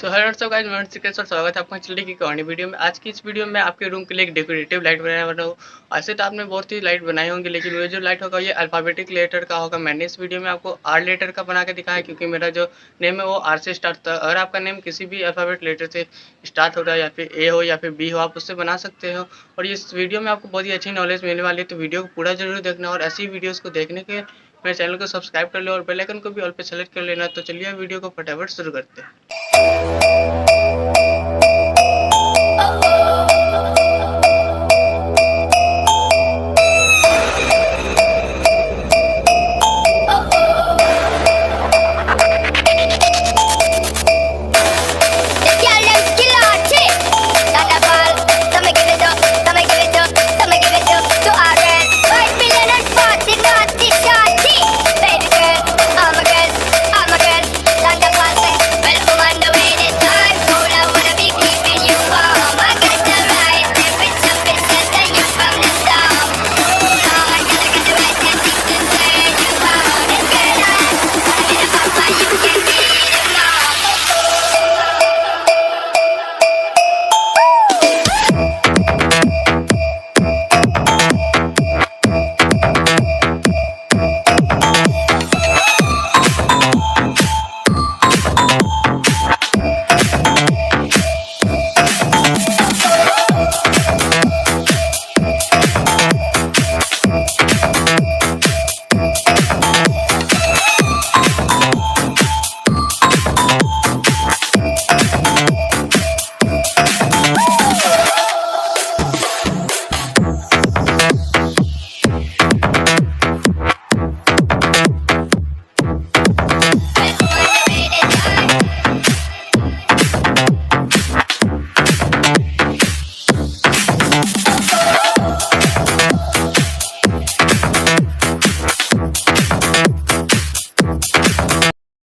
So hello सब guys, मैं ऋषिकेश और स्वागत है आपका चलने की कहानी वीडियो में। आज की इस वीडियो में आपके रूम के लिए एक डेकोरेटिव लाइट बनाने वाला हूँ। ऐसे तो आपने बहुत ही लाइट बनाई होंगी, लेकिन ये जो लाइट होगा ये अल्फाबेटिक लेटर का होगा। मैंने इस वीडियो में आपको आर लेटर का बना के दिखाया, क्योंकि मेरा जो नेम है वो आर से स्टार्ट होता है। अगर आपका नेम किसी भी अल्फाबेट लेटर से स्टार्ट हो रहा है, या फिर ए हो या फिर बी हो, आप उससे बना सकते हो। और इस वीडियो में आपको बहुत ही अच्छी नॉलेज मिलने वाली है, तो वीडियो को पूरा जरूर देखना। और ऐसी वीडियोज़ को देखने के मेरे चैनल को सब्सक्राइब कर लो और बेल आइकन को भी ऑल पे सेलेक्ट कर लेना। तो चलिए वीडियो को फटाफट शुरू करते हैं।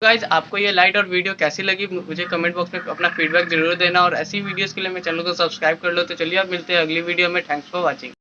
गाइज, आपको ये लाइट और वीडियो कैसी लगी मुझे कमेंट बॉक्स में अपना फीडबैक जरूर देना। और ऐसी वीडियोस के लिए मेरे चैनल को सब्सक्राइब कर लो। तो चलिए अब मिलते हैं अगली वीडियो में। Thanks for watching.